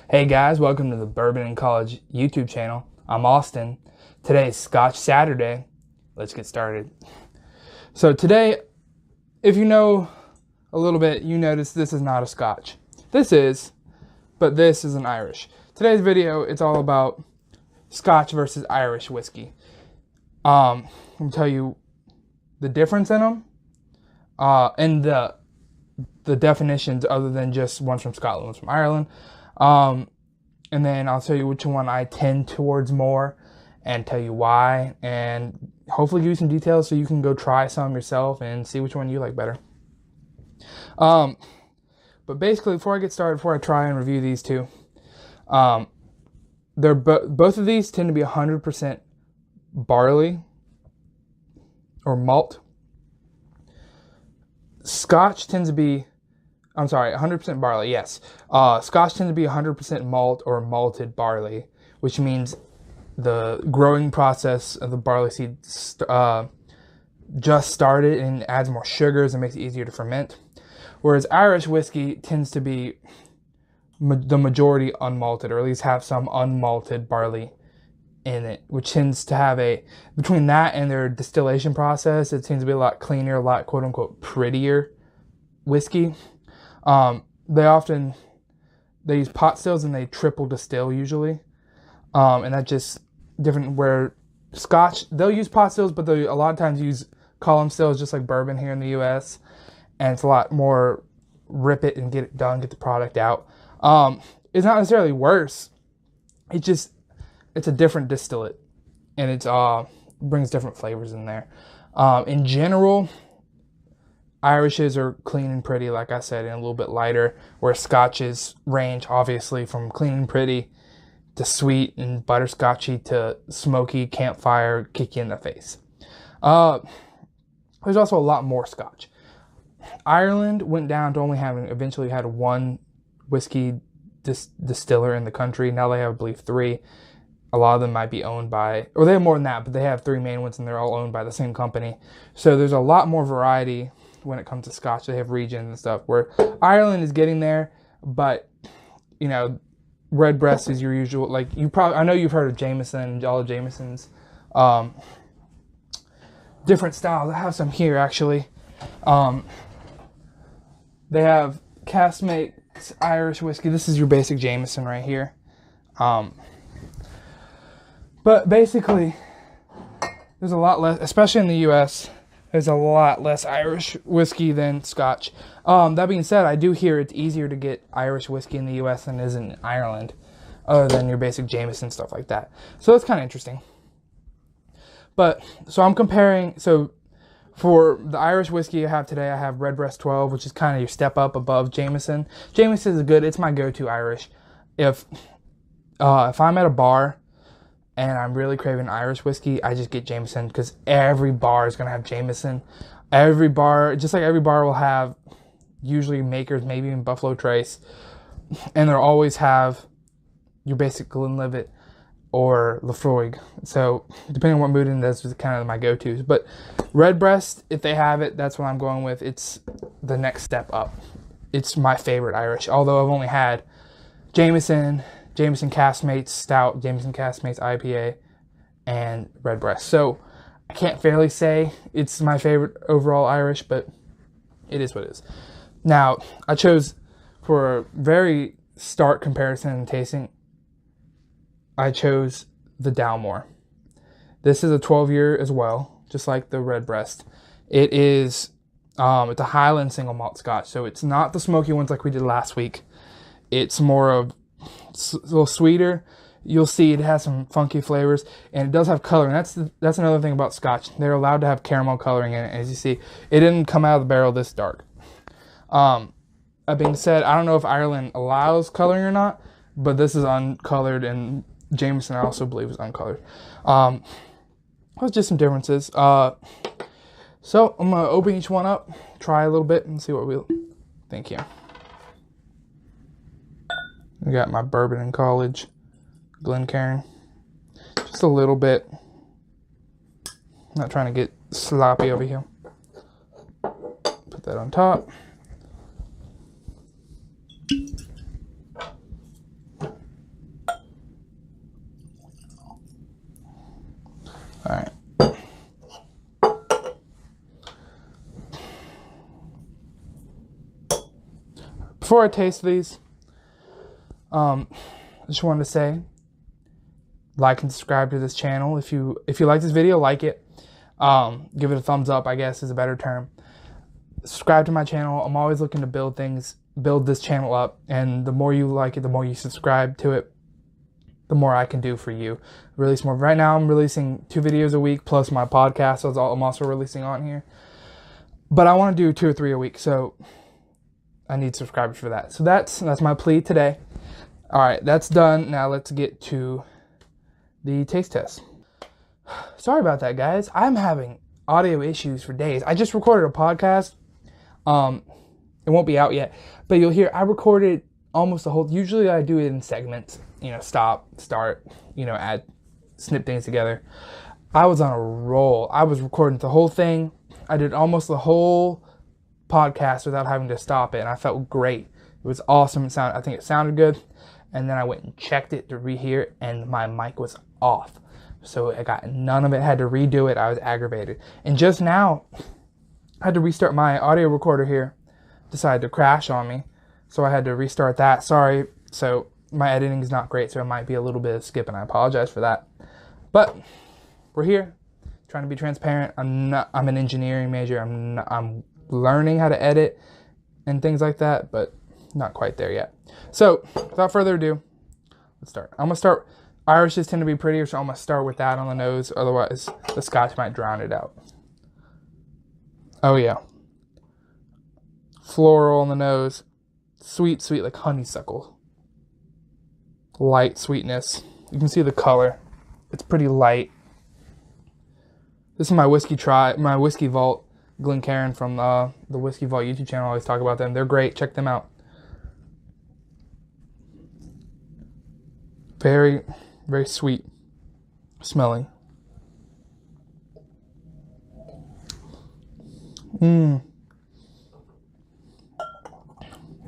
Hey guys, welcome to the Bourbon in College YouTube channel. I'm Austin. Today is Scotch Saturday. Let's get started. So today, if you know a little bit, you notice this is not a Scotch. This is, but this is an Irish. Today's video, it's all about Scotch versus Irish whiskey. I'm going to tell you the difference in them and the definitions other than just one's from Scotland, one's from Ireland. And then I'll tell you which one I tend towards more and tell you why, and hopefully give you some details so you can go try some yourself and see which one you like better. But basically, before I get started, before I try and review these two, both of these tend to be 100% barley or malt. Scotch tends to be 100% barley, yes. Scotch tends to be 100% malt or malted barley, which means the growing process of the barley seed just started and adds more sugars and makes it easier to ferment. Whereas Irish whiskey tends to be the majority unmalted, or at least have some unmalted barley in it, which tends to have between that and their distillation process, it seems to be a lot cleaner, a lot quote-unquote prettier whiskey. They use pot stills and they triple distill usually. And that's just different, where Scotch, they'll use pot stills, but they a lot of times use column stills just like bourbon here in the US. And it's a lot more rip it and get it done, get the product out. It's not necessarily worse. It's a different distillate, and it brings different flavors in there. In general, Irishes are clean and pretty, like I said, and a little bit lighter, where Scotches range obviously from clean and pretty to sweet and butterscotchy to smoky, campfire, kick you in the face. There's also a lot more Scotch. Ireland went down to only eventually had one whiskey distiller in the country. Now they have, I believe, 3. A lot of them might be owned by, or they have more than that, but they have 3 main ones and they're all owned by the same company. So there's a lot more variety when it comes to Scotch. They have regions and stuff, where Ireland is getting there, but you know, Redbreast is your usual, like I know you've heard of Jameson, all of Jameson's different styles. I have some here actually. They have Caskmates Irish whiskey. This is your basic Jameson right here. But basically, there's a lot less, especially in the US, there's a lot less Irish whiskey than Scotch. That being said, I do hear it's easier to get Irish whiskey in the US than it is in Ireland, other than your basic Jameson, stuff like that. So that's kind of interesting. But, so I'm comparing, so for the Irish whiskey I have today, I have Redbreast 12, which is kind of your step up above Jameson. Jameson is good, it's my go-to Irish. If I'm at a bar and I'm really craving Irish whiskey, I just get Jameson, because every bar is going to have Jameson. Every bar, just like every bar will have usually Makers, maybe even Buffalo Trace, and they'll always have your basic Glenlivet or Lafroig. So depending on what mood, and that's kind of my go-tos. But Redbreast, if they have it, that's what I'm going with. It's the next step up. It's my favorite Irish, although I've only had Jameson Caskmates Stout, Jameson Caskmates IPA, and Redbreast. So I can't fairly say it's my favorite overall Irish, but it is what it is. Now, I chose, for a very stark comparison and tasting, I chose the Dalmore. This is a 12-year as well, just like the Redbreast. It is, it's a Highland single malt Scotch, so it's not the smoky ones like we did last week. It's more of, it's a little sweeter. You'll see it has some funky flavors, and it does have color. And that's another thing about Scotch. They're allowed to have caramel coloring in it. As you see, it didn't come out of the barrel this dark. That being said, I don't know if Ireland allows coloring or not, but this is uncolored, and Jameson I also believe is uncolored. There's just some differences. So I'm gonna open each one up, try a little bit, and see what we think here. I got my Bourbon in College, Glencairn. Just a little bit. Not trying to get sloppy over here. Put that on top. before I taste these, I just wanted to say, like and subscribe to this channel. If you like this video, like it. Give it a thumbs up, I guess is a better term. Subscribe to my channel. I'm always looking to build this channel up, and the more you like it, the more you subscribe to it, the more I can do for you. Release more. Right now I'm releasing 2 videos a week plus my podcast, so I'm also releasing on here. But I want to do 2 or 3 a week, so I need subscribers for that. So that's my plea today. All right, that's done. Now let's get to the taste test. Sorry about that, guys. I'm having audio issues for days. I just recorded a podcast. It won't be out yet, but you'll hear I recorded almost the whole. Usually I do it in segments. Stop, start. Add, snip things together. I was on a roll. I was recording the whole thing. I did almost the whole podcast without having to stop it, and I felt great. It was awesome. I think it sounded good. And then I went and checked it to rehear it, and my mic was off. So I got none of it. I had to redo it. I was aggravated. And just now, I had to restart my audio recorder here. Decided to crash on me. So I had to restart that. Sorry. So my editing is not great, so it might be a little bit of skip, and I apologize for that. But we're here, trying to be transparent. I'm an engineering major. I'm learning how to edit and things like that, but not quite there yet. So without further ado, let's start. I'm gonna start. Irishes tend to be prettier, so I'm gonna start with that on the nose. Otherwise, the Scotch might drown it out. Oh yeah, floral on the nose, sweet like honeysuckle. Light sweetness. You can see the color. It's pretty light. This is my Whiskey Vault, Glencairn from the Whiskey Vault YouTube channel. I always talk about them. They're great. Check them out. Very, very sweet smelling.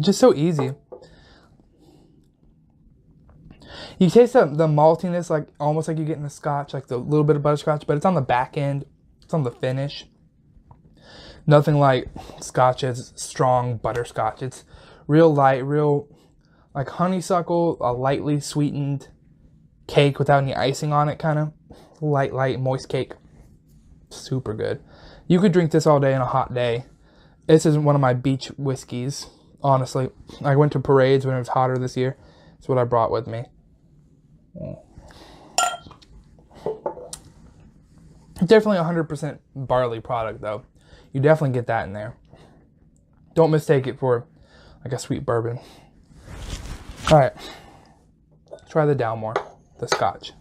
Just so easy. You taste the maltiness, like almost like you get in the Scotch, like the little bit of butterscotch, but it's on the back end. It's on the finish. Nothing like Scotch's strong butterscotch. It's real light, real like honeysuckle, a lightly sweetened cake without any icing on it, kind of light, moist cake. Super good. You could drink this all day on a hot day. This isn't one of my beach whiskeys, honestly. I went to parades when it was hotter this year. That's what I brought with me. Definitely 100% barley product, though. You definitely get that in there. Don't mistake it for like a sweet bourbon. All right, try the Dalmore, the Scotch.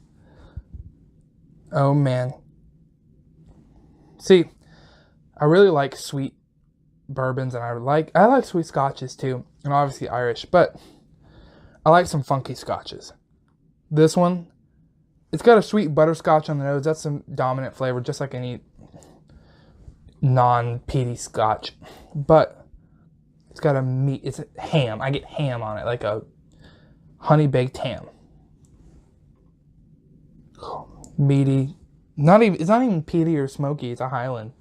Oh man. See, I really like sweet bourbons, and I like sweet Scotches too, and obviously Irish, but I like some funky Scotches. This one, it's got a sweet butterscotch on the nose. That's some dominant flavor, just like any non-peaty Scotch. But it's got it's a ham. I get ham on it, like a honey-baked ham. Meaty. It's not even peaty or smoky. It's a Highland.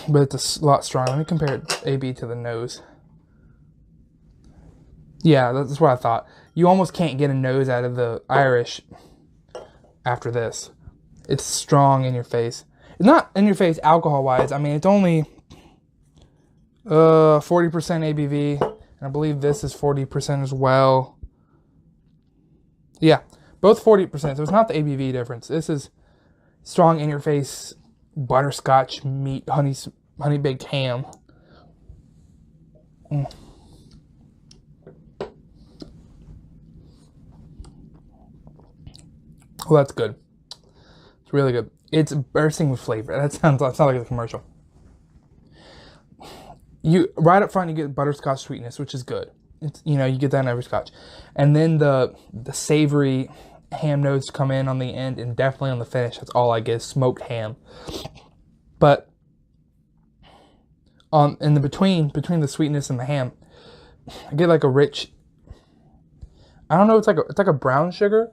But it's a lot stronger. Let me compare it AB to the nose. Yeah, that's what I thought. You almost can't get a nose out of the Irish after this. It's strong in your face. It's not in your face alcohol-wise. I mean, it's only 40% ABV. And I believe this is 40% as well. Yeah, both 40%. So it's not the ABV difference. This is strong in your face butterscotch meat, honey baked ham. Well, that's good. It's really good. It's bursting with flavor. That sounds like a commercial. You right up front, you get butterscotch sweetness, which is good. It's, you get that in every Scotch, and then the savory ham notes come in on the end, and definitely on the finish. That's all I get, smoked ham. But in the between the sweetness and the ham, I get like a rich. I don't know. It's like a brown sugar.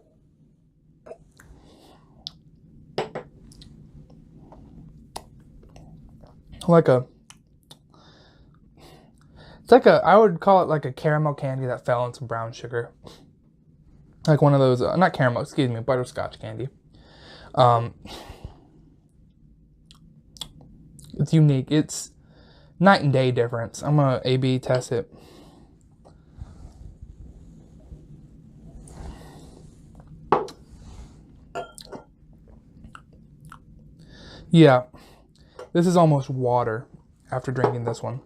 It's like I would call it like a caramel candy that fell in some brown sugar. Like one of those, not caramel, excuse me, butterscotch candy. It's unique. It's night and day difference. I'm going to A/B test it. Yeah, this is almost water after drinking this one.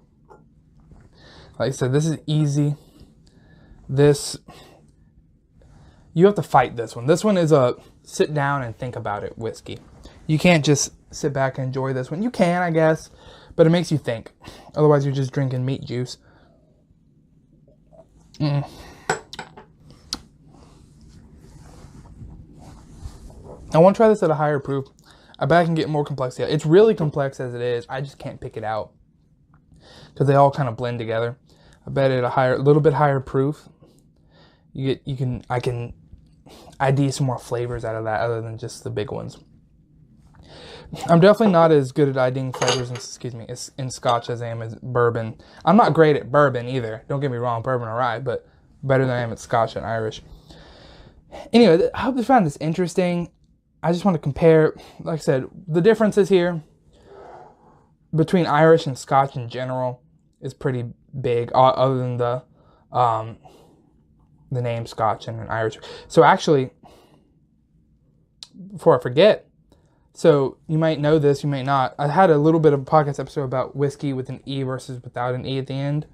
Like I said, this is easy. You have to fight this one. This one is a sit down and think about it whiskey. You can't just sit back and enjoy this one. You can, I guess, but it makes you think. Otherwise, you're just drinking meat juice. I want to try this at a higher proof. I bet I can get more complexity. It's really complex as it is. I just can't pick it out because they all kind of blend together. I bet at a little bit higher proof, I can ID some more flavors out of that other than just the big ones. I'm definitely not as good at IDing flavors in Scotch as I am as bourbon. I'm not great at bourbon either. Don't get me wrong, bourbon or rye, but better than I am at Scotch and Irish. Anyway, I hope you found this interesting. I just want to compare, like I said, the differences here between Irish and Scotch in general is pretty big, other than the name Scotch and Irish. So actually, before I forget, so you might know this, you may not. I had a little bit of a podcast episode about whiskey with an E versus without an E at the end.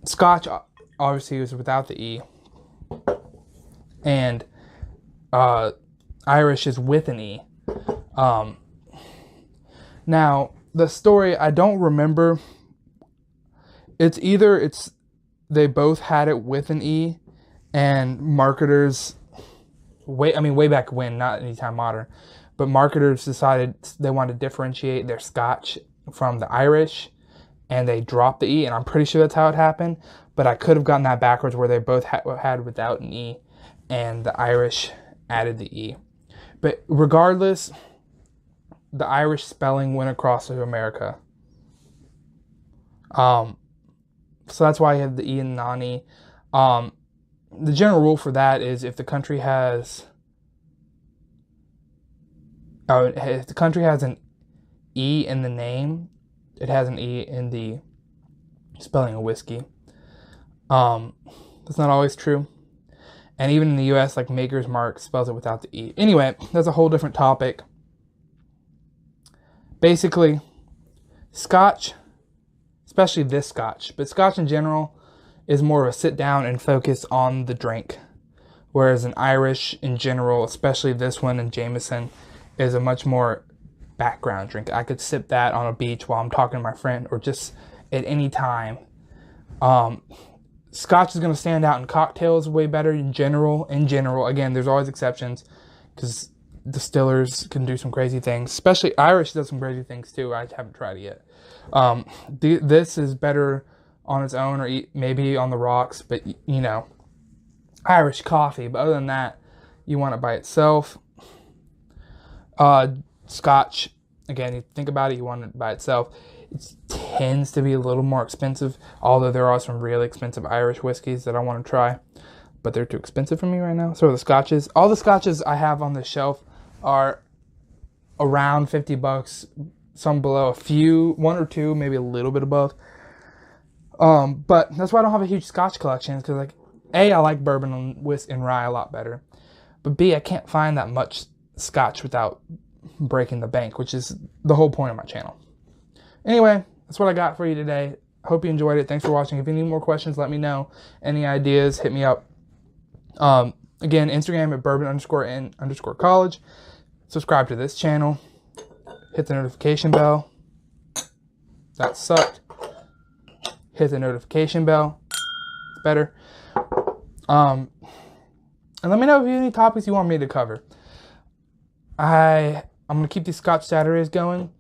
Scotch obviously was without the E, and Irish is with an E. Now, the story, I don't remember. They both had it with an E, and marketers, way back when, not anytime modern, but marketers decided they wanted to differentiate their Scotch from the Irish, and they dropped the E, and I'm pretty sure that's how it happened, but I could have gotten that backwards where they both had without an E, and the Irish added the E. But regardless, the Irish spelling went across to America. So that's why I have the E and non-E. The general rule for that is if the country has an E in the name, it has an E in the spelling of whiskey. That's not always true. And even in the U.S., like Maker's Mark spells it without the E. Anyway, that's a whole different topic. Basically, Scotch, especially this Scotch, but Scotch in general is more of a sit down and focus on the drink. Whereas an Irish in general, especially this one and Jameson, is a much more background drink. I could sip that on a beach while I'm talking to my friend or just at any time. Scotch is going to stand out in cocktails way better in general. Again, there's always exceptions because distillers can do some crazy things. Especially Irish does some crazy things too. I haven't tried it yet. This is better on its own or maybe on the rocks, but Irish coffee. But other than that, you want it by itself. Scotch, again, you think about it, you want it by itself. It tends to be a little more expensive, although there are some really expensive Irish whiskeys that I want to try, but they're too expensive for me right now. So are the Scotches. All the Scotches I have on the shelf are around $50, some below, a few, one or two, maybe a little bit above. But that's why I don't have a huge Scotch collection, because like, A, I like bourbon and whiskey and rye a lot better, but B, I can't find that much Scotch without breaking the bank, which is the whole point of my channel. Anyway, that's what I got for you today. Hope you enjoyed it. Thanks for watching. If you need more questions, let me know. Any ideas, hit me up. Again, Instagram at bourbon_n_college. Subscribe to this channel. Hit the notification bell. That sucked. Hit the notification bell. It's better. And let me know if you have any topics you want me to cover. I'm going to keep these Scotch Saturdays going.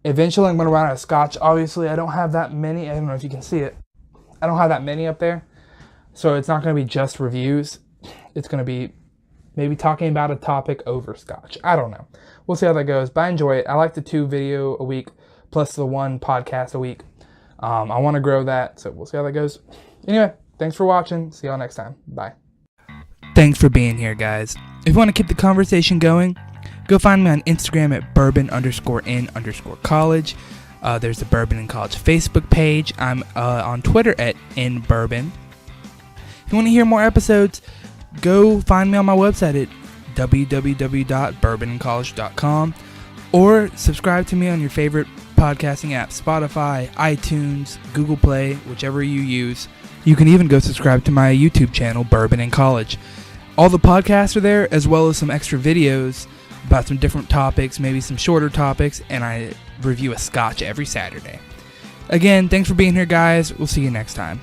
Eventually, I'm going to run out of Scotch. Obviously, I don't have that many. I don't know if you can see it. I don't have that many up there. So it's not going to be just reviews. It's going to be maybe talking about a topic over Scotch. I don't know. We'll see how that goes. But I enjoy it. I like the 2 video a week plus the 1 podcast a week. I want to grow that, so we'll see how that goes. Anyway, thanks for watching. See y'all next time. Bye. Thanks for being here, guys. If you want to keep the conversation going, go find me on Instagram at bourbon_in_college. There's the Bourbon in College Facebook page. I'm on Twitter at inbourbon. If you want to hear more episodes, go find me on my website at www.bourbonincollege.com, or subscribe to me on your favorite podcasting app, Spotify, iTunes, Google Play, whichever you use. You can even go subscribe to my YouTube channel, Bourbon in College. All the podcasts are there, as well as some extra videos about some different topics, maybe some shorter topics, and I review a Scotch every Saturday. Again, thanks for being here, guys. We'll see you next time.